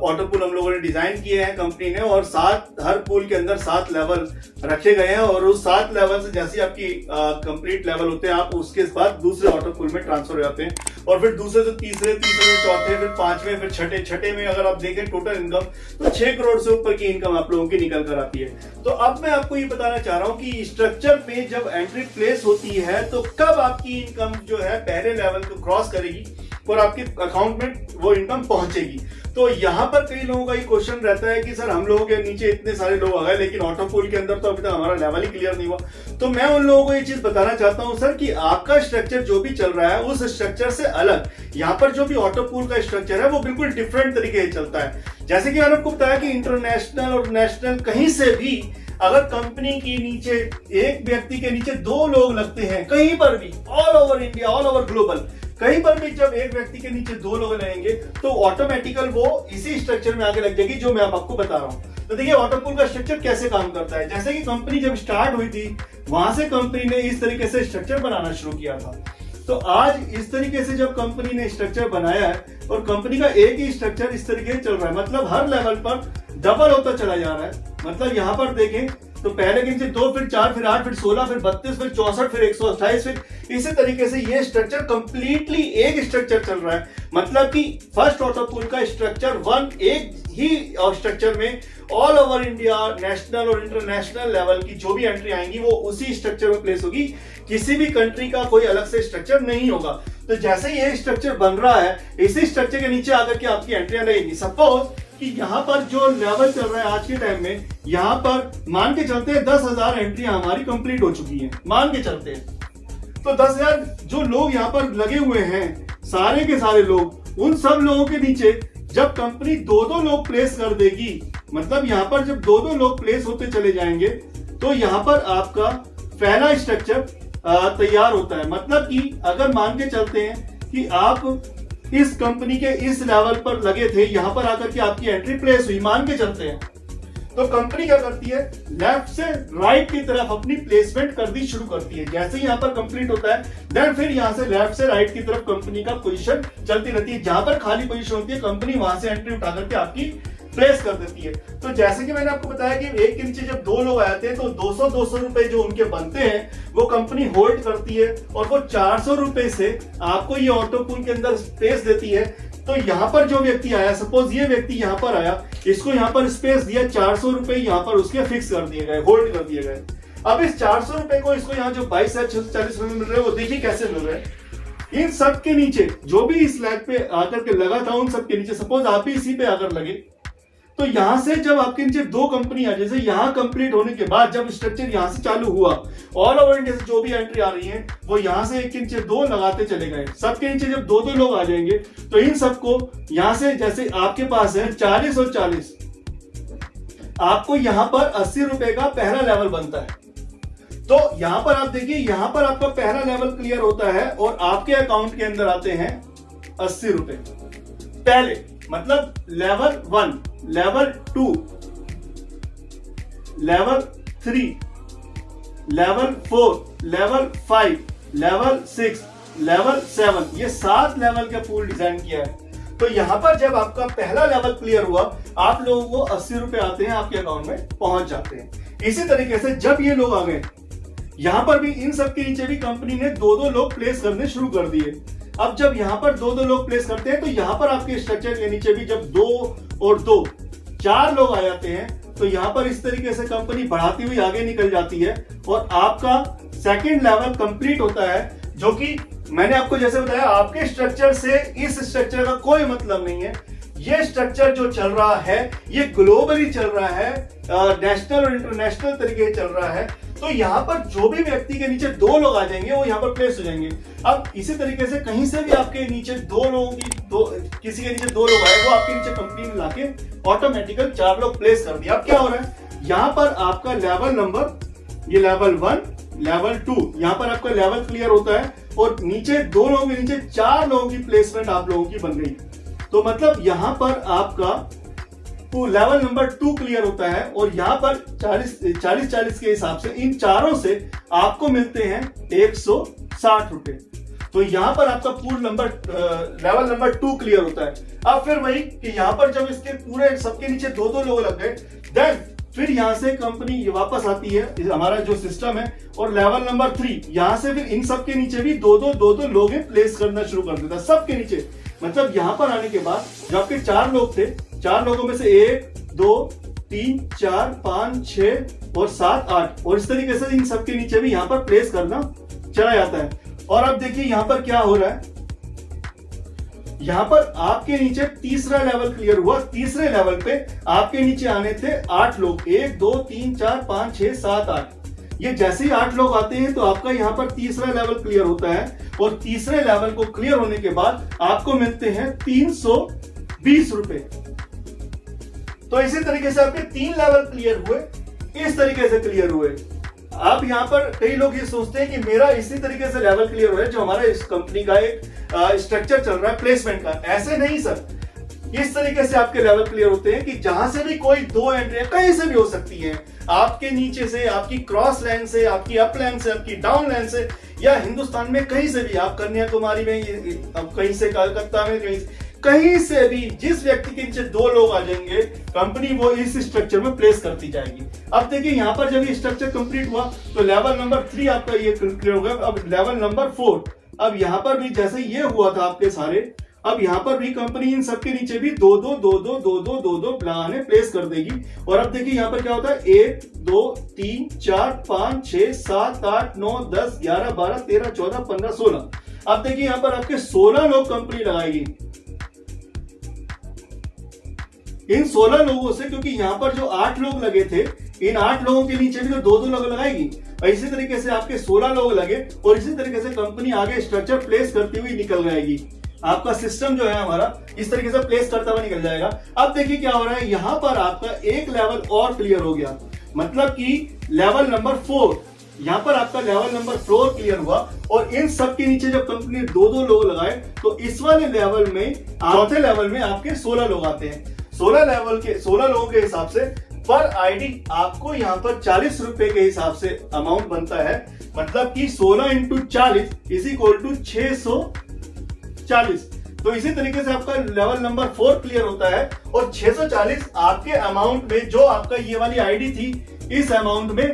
ऑटो पूल हम लोगों ने डिजाइन किए हैं कंपनी ने और 7 हर पूल के अंदर 7 लेवल रखे गए हैं और उस 7 लेवल से जैसे आपकी कंप्लीट लेवल होते हैं आप उसके बाद दूसरे ऑटो पूल में ट्रांसफर हो जाते हैं और फिर दूसरे से तीसरे, तीसरे से चौथे, फिर 5वें, फिर छठे में अगर आप देखें टोटल इनकम तो 6 करोड़ से ऊपर की इनकम आप लोगों की निकल कर आती है। तो अब मैं आपको ये बताना चाह रहा हूँ कि स्ट्रक्चर पे जब एंट्री प्लेस होती है तो कब आपकी इनकम जो है पहले लेवल को क्रॉस करेगी और आपके अकाउंट में वो इनकम पहुंचेगी। तो यहाँ पर कई लोगों का ये क्वेश्चन रहता है कि सर हम लोगों के नीचे इतने सारे लोग आ गए लेकिन ऑटो पूल के अंदर तो अभी तक हमारा लेवल ही क्लियर नहीं हुआ। तो मैं उन लोगों को ये चीज बताना चाहता हूं सर कि आपका स्ट्रक्चर जो भी चल रहा है उस स्ट्रक्चर से अलग यहाँ पर जो भी ऑटो पूल का स्ट्रक्चर है वो बिल्कुल डिफरेंट तरीके से चलता है। जैसे कि मैंने आपको बताया कि इंटरनेशनल और नेशनल कहीं से भी अगर कंपनी के नीचे एक व्यक्ति के नीचे दो लोग लगते हैं, कहीं पर भी all over India, all over global, कहीं पर भी जब एक व्यक्ति के नीचे दो लोग रहेंगे तो ऑटोमेटिकल वो इसी स्ट्रक्चर में आगे लग जाएगी जो मैं आपको बता रहा हूं। तो देखिए ऑटो पूल का स्ट्रक्चर कैसे काम करता है। जैसे कि कंपनी जब स्टार्ट हुई थी वहां से कंपनी ने इस तरीके से स्ट्रक्चर बनाना शुरू किया था। तो आज इस तरीके से जब कंपनी ने स्ट्रक्चर बनाया है और कंपनी का एक ही स्ट्रक्चर इस तरीके से चल रहा है, मतलब हर लेवल पर डबल होता चला जा रहा है। मतलब यहां पर देखें तो पहले के नीचे 2, फिर 4, फिर 8, फिर 16, फिर 32, फिर 64, फिर 128, फिर इसी तरीके से ये स्ट्रक्चर कंप्लीटली एक स्ट्रक्चर चल रहा है। मतलब कि फर्स्ट ऑटो पूल का स्ट्रक्चर एक ही स्ट्रक्चर में ऑल ओवर इंडिया, नेशनल और इंटरनेशनल लेवल की जो भी एंट्री आएंगी वो उसी स्ट्रक्चर में प्लेस होगी। किसी भी कंट्री का कोई अलग से स्ट्रक्चर नहीं होगा। तो जैसे ये स्ट्रक्चर बन रहा है इसी स्ट्रक्चर के नीचे आकर के आपकी एंट्रियां लगेंगी। सपोज कि यहाँ पर जो लेवल चल रहा है आज के टाइम में, यहाँ पर मान के चलते हैं 10,000 एंट्रियां हमारी कंप्लीट हो चुकी हैं, मान के चलते हैं। तो 10,000 जो लोग यहाँ पर लगे हुए हैं सारे के सारे लोग, उन सब लोगों के नीचे जब कंपनी दो लोग प्लेस कर देगी, मतलब यहाँ पर जब दो लोग प्लेस होते चले जाएंगे तो यहाँ पर आपका पहला स्ट्रक्चर तैयार होता है। मतलब कि अगर मान के चलते हैं कि आप इस कंपनी के इस लेवल पर लगे थे, यहां पर आकर के आपकी एंट्री प्लेस हुई, मान के चलते हैं, तो कंपनी क्या करती है लेफ्ट से राइट की तरफ अपनी प्लेसमेंट करनी शुरू करती है। जैसे ही यहां पर कंप्लीट होता है देन फिर यहां से लेफ्ट से राइट की तरफ कंपनी का पोजीशन चलती रहती है। जहां पर खाली पोजीशन होती है कंपनी वहां से एंट्री उठा करके आपकी प्लेस कर देती है। तो जैसे कि मैंने आपको बताया कि एक के नीचे जब दो लोग आते हैं तो 200 रुपए जो उनके बनते हैं वो कंपनी होल्ड करती है और वो 400 रुपए से आपको ये ऑटो पूल के अंदर स्पेस देती है। तो यहाँ पर जो व्यक्ति आया, सपोज ये व्यक्ति यहाँ पर आया, इसको यहाँ पर स्पेस दिया, 400 रुपए यहाँ पर उसके फिक्स कर दिए गए, होल्ड कर दिए गए। अब इस 400 रुपए को इसको यहाँ जो 22 से 640 रुपए मिल रहे हैं वो देखिए कैसे मिल रहे हैं। इन सब के नीचे जो भी इस लैग पे आकर के लगा था उन सब के नीचे सपोज आप ही इसी पे आकर लगे, तो यहां से जब आपके नीचे दो कंपनी आ, जैसे यहां कंप्लीट होने के बाद जब स्ट्रक्चर यहां से चालू हुआ, ऑल ओवर इंडिया से जो भी एंट्री आ रही है वो यहां से एक के नीचे दो लगाते चले गए। सबके नीचे जब दो लोग आ जाएंगे तो इन सबको यहां से, जैसे आपके पास है 40 और 40, आपको यहां पर 80 रुपए का पहला लेवल बनता है। तो यहां पर आप देखिए, यहां पर आपका पहला लेवल क्लियर होता है और आपके अकाउंट के अंदर आते हैं 80 रुपए पहले, मतलब level 1, level 2, level 3, level 4, level 5, level 6, level 7, ये 7 लेवल का पूल डिजाइन किया है। तो यहां पर जब आपका पहला लेवल क्लियर हुआ आप लोगों को 80 रुपए आते हैं, आपके अकाउंट में पहुंच जाते हैं। इसी तरीके से जब ये लोग आ गए यहां पर भी इन सब के नीचे भी कंपनी ने दो लोग प्लेस करने शुरू कर दिए। अब जब यहां पर दो लोग प्लेस करते हैं तो यहां पर आपके स्ट्रक्चर के नीचे भी जब 2 और 2 4 लोग आ जाते हैं तो यहां पर इस तरीके से कंपनी बढ़ाती हुई आगे निकल जाती है और आपका सेकंड लेवल कंप्लीट होता है, जो कि मैंने आपको जैसे बताया आपके स्ट्रक्चर से इस स्ट्रक्चर का कोई मतलब नहीं है। ये स्ट्रक्चर जो चल रहा है ये ग्लोबली चल रहा है, नेशनल और इंटरनेशनल तरीके से चल रहा है। तो यहाँ पर जो भी व्यक्ति के नीचे दो लोग आ जाएंगे वो यहाँ पर प्लेस हो जाएंगे। अब इसी तरीके से कहीं से भी आपके नीचे किसी के नीचे दो लोग आए वो आपके नीचे कंपनी ने लाके ऑटोमेटिकल 4 लोग प्लेस कर दिया। अब क्या हो रहा है, यहाँ पर आपका लेवल नंबर, ये लेवल 1, लेवल 2, यहाँ पर आपका लेवल क्लियर होता है और नीचे 2 लोगों के नीचे 4 लोगों की प्लेसमेंट आप लोगों की बन गई। तो मतलब यहाँ पर आपका लेवल नंबर 2 क्लियर होता है और यहाँ पर 40 के हिसाब से इन चारों से आपको मिलते हैं 160 रुपए। तो यहाँ पर आपका लेवल नंबर 2 क्लियर होता है। अब फिर वही कि यहाँ पर जब इसके पूरे सबके नीचे दो लोग लग गए देन फिर यहाँ से कंपनी वापस आती है, हमारा जो सिस्टम है, और लेवल नंबर 3 यहाँ से फिर इन सब के नीचे भी दो लोग प्लेस करना शुरू कर देता है सबके नीचे। मतलब यहाँ पर आने के बाद जो आपके 4 लोग थे, 4 लोगों में से 1, 2, 3, 4, 5, 6 और 7, 8 और इस तरीके से इन सबके नीचे भी यहाँ पर प्लेस करना चला जाता है। और अब देखिए यहाँ पर क्या हो रहा है, यहां पर आपके नीचे तीसरा लेवल क्लियर हुआ। तीसरे लेवल पे आपके नीचे आने थे 8 लोग, 1 2 3 4 5 6 7 8। ये जैसे ही 8 लोग आते हैं तो आपका यहां पर तीसरा लेवल क्लियर होता है और तीसरे लेवल को क्लियर होने के बाद आपको मिलते हैं 320 रुपए। तो इसी तरीके से आपके 3 लेवल क्लियर हुए, इस तरीके से क्लियर हुए। अब यहाँ पर कई लोग ये सोचते हैं कि मेरा इसी तरीके से लेवल क्लियर हुआ है जो हमारा इस कंपनी का एक स्ट्रक्चर चल रहा है प्लेसमेंट का। ऐसे नहीं सर, इस तरीके से आपके लेवल क्लियर होते हैं कि जहां से भी कोई 2 एंट्री कहीं से भी हो सकती है, आपके नीचे से, आपकी क्रॉस लाइन से, आपकी अप लाइन से, आपकी डाउन लाइन से, या हिंदुस्तान में कहीं से भी, आप कन्याकुमारी में, अब कहीं से कलकत्ता में, कहीं से भी जिस व्यक्ति के नीचे 2 लोग आ जाएंगे, कंपनी वो इस स्ट्रक्चर में प्लेस करती जाएगी। अब देखिए यहाँ पर जब ये स्ट्रक्चर कंप्लीट हुआ तो लेवल नंबर 3 आपका ये क्लियर हो गया। अब लेवल नंबर 4, अब यहाँ पर भी जैसे ये हुआ था आपके सारे, अब यहाँ पर भी कंपनी इन सबके नीचे भी 2 2 2 2 2 2 2 2 लगाने प्लेस कर देगी। और अब देखिए यहाँ पर क्या होता है, 1 2 3 4 5 6 7 8 9 10 11 12 13 14 15 16। अब देखिए यहाँ पर आपके 16 लोग कंपनी लगाएगी। इन 16 लोगों से, क्योंकि यहाँ पर जो 8 लोग लगे थे, इन 8 लोगों के नीचे भी तो 2 2 लोग लगाएगी। इसी तरीके से आपके 16 लोग लगे और इसी तरीके से कंपनी आगे स्ट्रक्चर प्लेस करती हुई निकल जाएगी। आपका सिस्टम जो है हमारा इस तरीके से प्लेस करता हुआ निकल जाएगा। अब देखिए क्या हो रहा है, यहाँ पर आपका एक लेवल और क्लियर हो गया, मतलब कि लेवल नंबर 4, यहाँ पर आपका लेवल नंबर 4 क्लियर हुआ। और इन सब के नीचे जब कंपनी 2 2 लोग लगाए तो इस वाले लेवल में, चौथे लेवल में आपके 16 लोग आते हैं। 16 लोगों के हिसाब से पर आईडी आपको यहाँ पर 40 रुपए के हिसाब से अमाउंट बनता है, मतलब कि 16 इंटू 40 इज इक्वल टू 640। तो इसी तरीके से आपका लेवल नंबर 4 क्लियर होता है और 640 आपके अमाउंट में, जो आपका ये वाली आईडी थी, इस अमाउंट में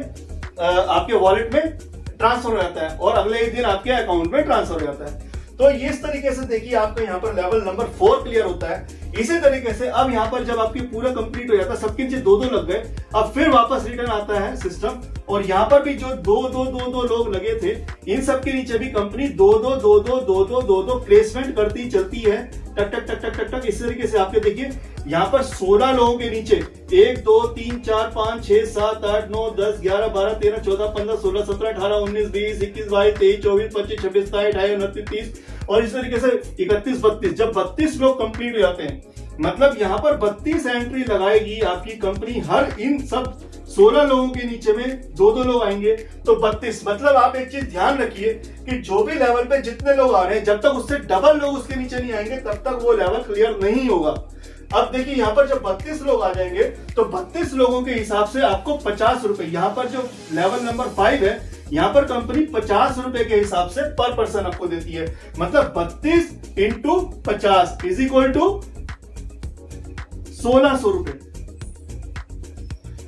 आपके वॉलेट में ट्रांसफर हो जाता है और अगले ही दिन आपके अकाउंट में ट्रांसफर हो जाता है। तो इस तरीके से देखिए आपका यहाँ पर लेवल नंबर 4 क्लियर होता है। इसी तरीके से अब यहाँ पर जब आपकी पूरा कंप्लीट हो जाता है, सबके नीचे 2 2 लग गए, अब फिर वापस रिटर्न आता है सिस्टम और यहाँ पर भी जो 2 2 2 2 लोग लगे थे, इन सब के नीचे भी कंपनी 2 2 2 2 2 2 2 2 प्लेसमेंट करती चलती है, टक टक टक टक टक टक। इस तरीके से आपके देखिए यहाँ पर 16 लोगों के नीचे 1 2 3 4 5 6 7 8 9 10 11 12 13 14 15 16 17 18 19 20 21 22 23 24 25 26 27 28 29 30 और इस तरीके से 31 32। जब 32 लोग कंप्लीट हो जाते हैं, मतलब यहाँ पर 32 एंट्री लगाएगी आपकी कंपनी, हर इन सब 16 लोगों के नीचे में 2 2 लोग आएंगे तो 32। मतलब आप एक चीज ध्यान रखिए कि जो भी लेवल पे जितने लोग आ रहे हैं, जब तक उससे डबल लोग उसके नीचे नहीं आएंगे तब तक वो लेवल क्लियर नहीं होगा। अब देखिए यहाँ पर जब 32 लोग आ जाएंगे तो 32 लोगों के हिसाब से आपको 50 रुपए, यहाँ पर जो लेवल नंबर 5 है, यहाँ पर कंपनी 50 रुपए के हिसाब से पर पर्सन आपको देती है। मतलब 32 इंटू 50 इज इक्वल टू 1600 रुपए।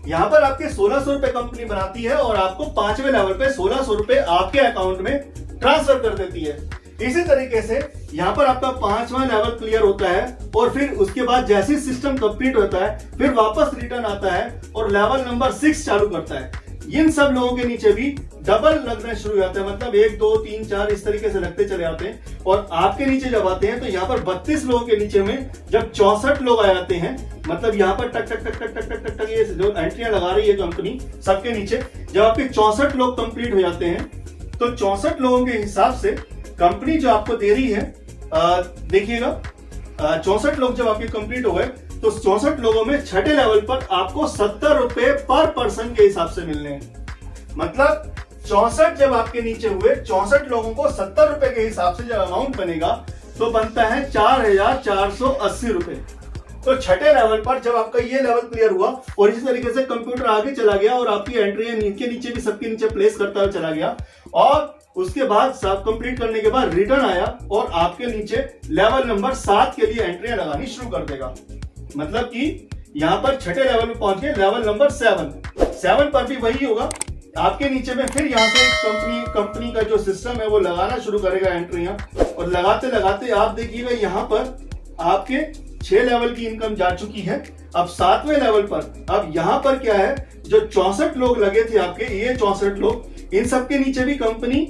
यहां पर आपके 1600 रुपए कंपनी बनाती है और आपको 5वें लेवल पे 1600 रुपए आपके अकाउंट में ट्रांसफर कर देती है। इसी तरीके से यहां पर आपका 5वां लेवल क्लियर होता है और फिर उसके बाद जैसे सिस्टम कंप्लीट होता है फिर वापस रिटर्न आता है और लेवल नंबर 6 चालू करता है। इन सब लोगों के नीचे भी डबल लगना शुरू हो जाता है, मतलब 1 2 3 4 इस तरीके से लगते चले जाते हैं। और आपके नीचे जब आते हैं तो यहाँ पर 32 लोगों के नीचे में जब 64 लोग आ जाते हैं, मतलब यहाँ पर टक टक टक टक टक टक टक ये जो एंट्रियां लगा रही है कंपनी सबके नीचे, जब आपके 64 लोग कंप्लीट हो जाते हैं तो 64 लोगों के हिसाब से कंपनी जो आपको दे रही है, देखिएगा 64 लोग जब आपके कंप्लीट हो गए तो 64 लोगों में छठे लेवल पर आपको 70 रुपए पर पर्सन के हिसाब से मिलने हैं। मतलब 64 जब आपके नीचे हुए, 64 लोगों को 70 रुपए के हिसाब से जब अमाउंट बनेगा तो बनता है 4480 रुपए। तो छठे लेवल पर जब आपका ये लेवल क्लियर हुआ और इसी तरीके से कंप्यूटर आगे चला गया और आपकी एंट्री के नीचे भी सबके नीचे प्लेस करता हुआ चला गया और उसके बाद सब कंप्लीट करने के बाद रिटर्न आया और आपके नीचे लेवल नंबर 7 के लिए एंट्रियां लगानी शुरू कर देगा। मतलब कि यहाँ पर छठे लेवल में पहुंच गए, लेवल नंबर 7 पर भी वही होगा। आपके नीचे में फिर यहाँ से कंपनी का जो सिस्टम है वो लगाना शुरू करेगा एंट्रियां और लगाते लगाते आप देखिएगा यहाँ पर आपके 6 लेवल की इनकम जा चुकी है। अब 7वें लेवल पर अब यहाँ पर क्या है, जो 64 लोग लगे थे आपके, ये 64 लोग, इन सबके नीचे भी कंपनी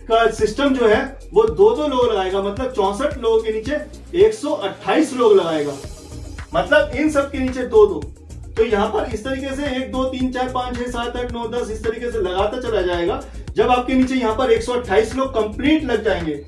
का सिस्टम जो है वो दो लोग लगाएगा, मतलब 64 लोगों के नीचे 128 लोग लगाएगा, मतलब इन सब के नीचे दो। तो यहाँ पर इस तरीके से 1 2 3 4 5 6 7 8 9 10 इस तरीके से लगाता चला जाएगा। जब आपके नीचे यहाँ पर 128 लोग कंप्लीट लग जाएंगे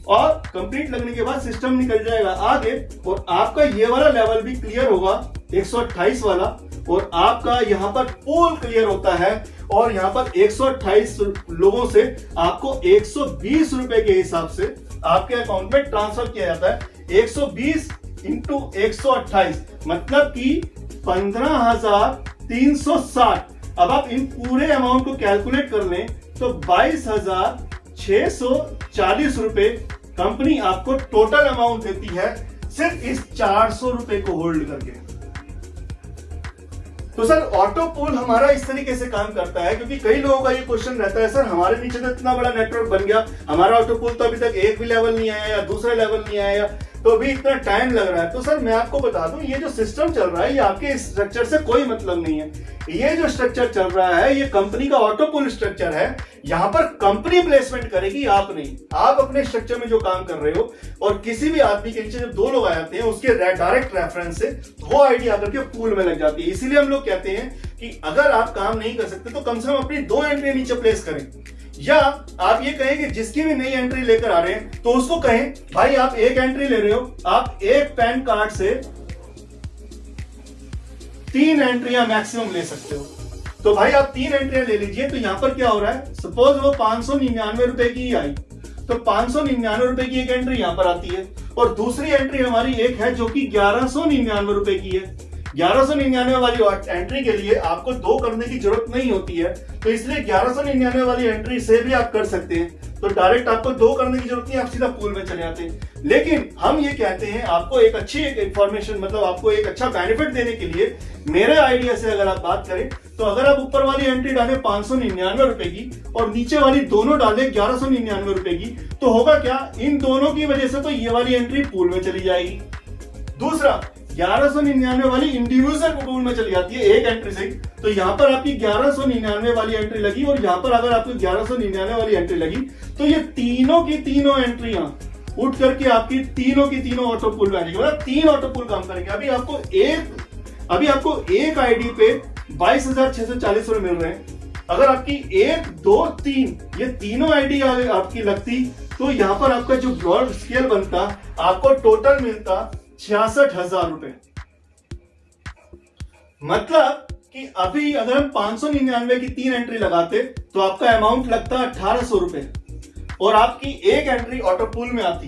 और कंप्लीट लगने के बाद सिस्टम निकल जाएगा आगे और आपका ये वाला लेवल भी क्लियर होगा 128 वाला, और आपका यहाँ पर पूल क्लियर होता है और यहाँ पर 128 लोगों से आपको 120 रुपए के हिसाब से आपके अकाउंट में ट्रांसफर किया जाता है। 120 इंटू 128 मतलब कि 15,360। अब आप इन पूरे अमाउंट को कैलकुलेट कर लें तो 22,640 रुपए कंपनी आपको टोटल अमाउंट देती है सिर्फ इस 400 रुपए को होल्ड करके। तो सर ऑटो पूल हमारा इस तरीके से काम करता है, क्योंकि कई लोगों का ये क्वेश्चन रहता है सर हमारे नीचे तो इतना बड़ा नेटवर्क बन गया, हमारा ऑटो पूल तो अभी तक एक भी लेवल नहीं आया या दूसरा लेवल नहीं आया, तो अभी इतना टाइम लग रहा है। तो सर मैं आपको बता दूं ये जो सिस्टम चल रहा है ये आपके स्ट्रक्चर से कोई मतलब नहीं है। ये जो स्ट्रक्चर चल रहा है ये कंपनी का ऑटो पूल स्ट्रक्चर है। यहाँ पर कंपनी प्लेसमेंट करेगी, आप नहीं। आप अपने स्ट्रक्चर में जो काम कर रहे हो और किसी भी आदमी के नीचे जब दो लोग आ जाते हैं उसके डायरेक्ट रेफरेंस से वो आईडी आकर के पूल में लग जाती है। इसीलिए हम लोग कहते हैं कि अगर आप काम नहीं कर सकते तो कम से कम अपनी 2 एंट्री नीचे प्लेस करें, या आप ये कहें कि जिसकी भी नई एंट्री लेकर आ रहे हैं तो उसको कहें भाई आप एक एंट्री ले रहे हो, आप एक पैन कार्ड से 3 एंट्रियां मैक्सिमम ले सकते हो। तो भाई आप 3 एंट्रियां ले लीजिए। तो यहां पर क्या हो रहा है, सपोज वो 599 रुपए की आई तो 599 रुपए की एक एंट्री यहां पर आती है और दूसरी एंट्री हमारी एक है जो कि 1199 रुपए की है। 1199 वाली एंट्री के लिए आपको 2 करने की जरूरत नहीं होती है, तो इसलिए 1199 वाली एंट्री से भी आप कर सकते हैं। तो डायरेक्ट आपको 2 करने की जरूरत नहीं, आप सीधा पूल में चले जाते हैं। लेकिन हम ये कहते हैं आपको एक अच्छी इंफॉर्मेशन, मतलब आपको एक अच्छा बेनिफिट देने के लिए मेरे आइडिया से अगर आप बात करें तो अगर आप ऊपर वाली एंट्री डालें 599 रुपए की और नीचे वाली दोनों डालें 1199 रुपए की, तो होगा क्या, इन दोनों की वजह से तो ये वाली एंट्री पूल में चली जाएगी। दूसरा 1199 वाली इंडिविजुअल पूल में चली जाती है एक एंट्री से, तो यहां पर आपकी 1199 वाली एंट्री लगी और यहां पर अगर आपको 1199 वाली एंट्री लगी तो ये तीनों की तीनों एंट्रियां उठ करके आपकी तीनों की तीनों ऑटो पूल में आ जाएगी, मतलब 3 ऑटो पूल काम करेंगे। अभी आपको एक आईडी पे 22,640 रुपए मिल रहे हैं। अगर आपकी 1 2 3 ये तीनों आईडी आपकी लगती तो यहां पर आपका जो ब्रॉड स्केल बनता आपको टोटल मिलता 66,000 रुपए। मतलब कि अभी अगर हम 599 की 3 एंट्री लगाते तो आपका अमाउंट लगता 1,800 रुपए और आपकी एक एंट्री ऑटो पूल में आती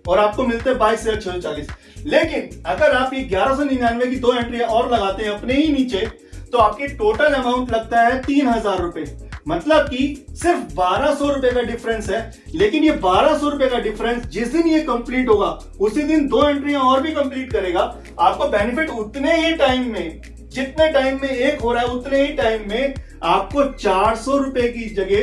और आपको मिलते 22,640। लेकिन अगर आप ये 1199 की 2 एंट्रियां और लगाते हैं अपने ही नीचे तो आपकी टोटल अमाउंट लगता है 3,000 रुपए। मतलब कि सिर्फ 1200 रुपए का डिफरेंस है। लेकिन ये 1200 रुपए का डिफरेंस जिस दिन ये कंप्लीट होगा उसी दिन 2 एंट्रियां और भी कंप्लीट करेगा। आपको बेनिफिट उतने ही टाइम में, जितने टाइम में एक हो रहा है उतने ही टाइम में आपको 400 रुपए की जगह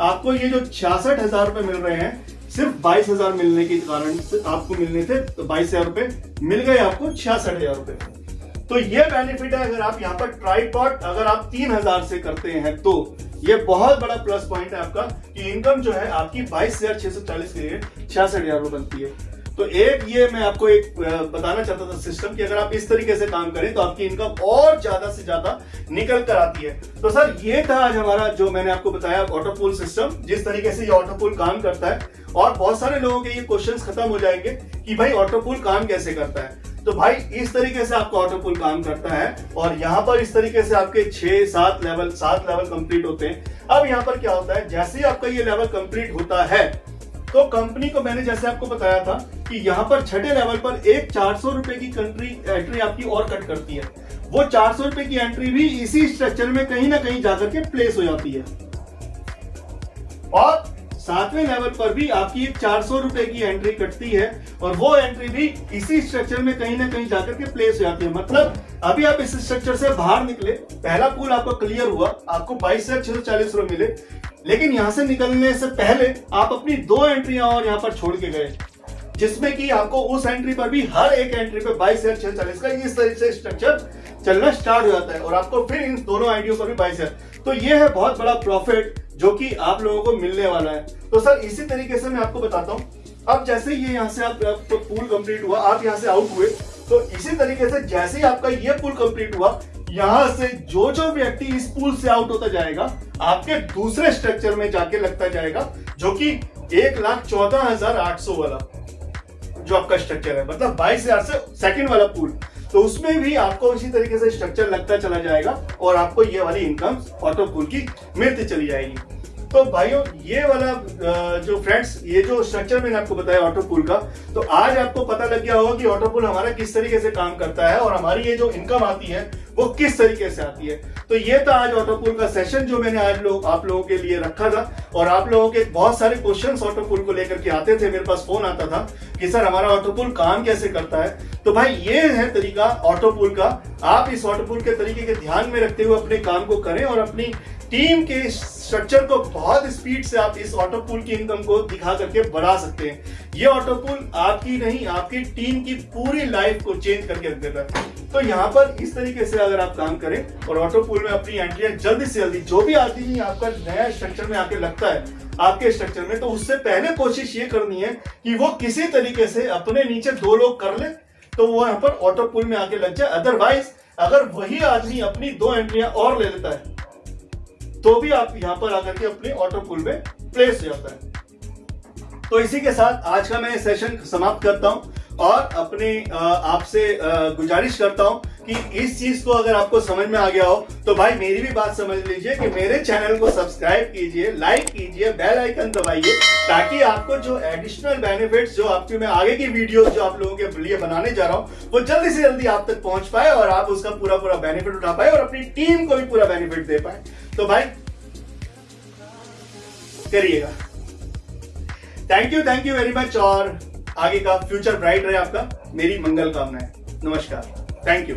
आपको ये जो 66,000 रुपए मिल रहे हैं सिर्फ 22,000 मिलने के कारण आपको मिलने थे, तो 22,000 रुपए मिल गए आपको 66,000 रुपए। तो ये बेनिफिट है। अगर आप यहाँ पर ट्राइपॉड अगर आप 3,000 से करते हैं तो ये बहुत बड़ा प्लस पॉइंट है आपका कि इनकम जो है आपकी 22,640 के लिए 66,000 रुपए बनती है। तो एक ये मैं आपको एक बताना चाहता था सिस्टम कि अगर आप इस तरीके से काम करें तो आपकी इनकम और ज्यादा से ज्यादा निकल कर आती है। तो सर ये था आज हमारा जो मैंने आपको बताया ऑटो पूल सिस्टम, जिस तरीके से ये ऑटो पूल काम करता है। और बहुत सारे लोगों के ये क्वेश्चंस खत्म हो जाएंगे कि भाई ऑटो पूल काम कैसे करता है। तो भाई इस तरीके से आपका ऑटो पूल काम करता है और यहाँ पर इस तरीके से आपके 7 लेवल कंप्लीट होते हैं। अब यहाँ पर क्या होता है, जैसे ही आपका ये लेवल कंप्लीट होता है तो कंपनी को मैंने जैसे आपको बताया था कि यहाँ पर 6ठे लेवल पर एक 400 रुपए की एंट्री आपकी और कट करती है। वो 400 रुपए की एंट्री भी इसी स्ट्रक्चर में कहीं ना कहीं जाकर के प्लेस हो जाती है। और 7वें लेवल पर भी आपकी एक 400 रुपए की एंट्री कटती है और वो एंट्री भी इसी स्ट्रक्चर में कहीं ना कहीं जाकर के प्लेस हो जाती है। मतलब अभी आप इस स्ट्रक्चर से बाहर निकले, पहला पूल आपका क्लियर हुआ, आपको 22,640 रुपए मिले, लेकिन यहां से निकलने से पहले आप अपनी 2 एंट्रियां और यहां पर छोड़ के गए, जिसमें कि आपको उस एंट्री पर भी हर एक एंट्री पे 22,640 का इस तरीके से स्ट्रक्चर चलना स्टार्ट हो जाता है और आपको फिर इन दोनों आईडियो पर भी 22,000। तो ये है बहुत बड़ा प्रॉफिट जो कि आप लोगों को मिलने वाला है। तो सर इसी तरीके से मैं आपको बताता हूँ, अब जैसे ये यहाँ से आप पूल कंप्लीट हुआ, आप यहाँ से आउट हुए, तो इसी तरीके से जैसे ही आपका ये पूल कंप्लीट हुआ, यहां से जो जो व्यक्ति इस पूल से आउट होता जाएगा आपके दूसरे स्ट्रक्चर में जाके लगता जाएगा, जो कि 1,14,800 वाला जो आपका स्ट्रक्चर है, मतलब 22,000 से सेकंड वाला पूल, तो उसमें भी आपको इसी तरीके से स्ट्रक्चर लगता चला जाएगा और आपको ये वाली इनकम ऑटो पूल की मिलती चली जाएगी। तो भाइयों ये वाला जो फ्रेंड्स, ये जो स्ट्रक्चर मैंने आपको बताया ऑटो पूल का, तो आज आपको पता लग गया होगा कि ऑटो पूल हमारा किस तरीके से काम करता है और हमारी ये जो इनकम आती है वो किस तरीके से आती है। तो ये था आज ऑटो पूल का सेशन जो मैंने आज आप लोगों के लिए रखा था, और आप लोगों के बहुत सारे क्वेश्चंस ऑटो पूल को लेकर के आते थे, मेरे पास फोन आता था कि सर हमारा ऑटो पूल काम कैसे करता है। तो भाई ये है तरीका ऑटो पूल का, आप इस ऑटो पूल के तरीके के ध्यान में रखते हुए अपने काम को करें और अपनी टीम के स्ट्रक्चर को बहुत स्पीड से आप इस ऑटो पूल की इनकम को दिखा करके बढ़ा सकते हैं। ये ऑटो पूल आपकी नहीं, आपकी टीम की पूरी लाइफ को चेंज करके रख देता है। तो यहाँ पर इस तरीके से अगर आप काम करें और ऑटो पूल में अपनी एंट्रियां जल्दी से जल्दी, जो भी आती है आपका नया स्ट्रक्चर में आके लगता है आपके स्ट्रक्चर में, तो उससे पहले कोशिश ये करनी है कि वो किसी तरीके से अपने नीचे 2 लोग कर ले तो वो यहाँ पर ऑटो पूल में आके लग जाए। अदरवाइज अगर वही आदमी अपनी 2 एंट्रियां और ले लेता है तो भी आप यहां पर आकर के अपने ऑटो पूल में प्लेस हो जाता है। तो इसी के साथ आज का मैं सेशन समाप्त करता हूं और अपने आपसे गुजारिश करता हूं कि इस चीज को अगर आपको समझ में आ गया हो तो भाई मेरी भी बात समझ लीजिए कि मेरे चैनल को सब्सक्राइब कीजिए, लाइक कीजिए, बेल आइकन दबाइए, ताकि आपको जो एडिशनल बेनिफिट्स जो आपकी मैं आगे की वीडियो जो आप लोगों के लिए बनाने जा रहा हूं वो जल्दी से जल्दी आप तक पहुंच पाए और आप उसका पूरा पूरा बेनिफिट उठा पाए और अपनी टीम को भी पूरा बेनिफिट दे पाए। तो भाई करिएगा। थैंक यू वेरी मच, और आगे का फ्यूचर ब्राइट रहे आपका, मेरी मंगल कामनाएं। नमस्कार, थैंक यू।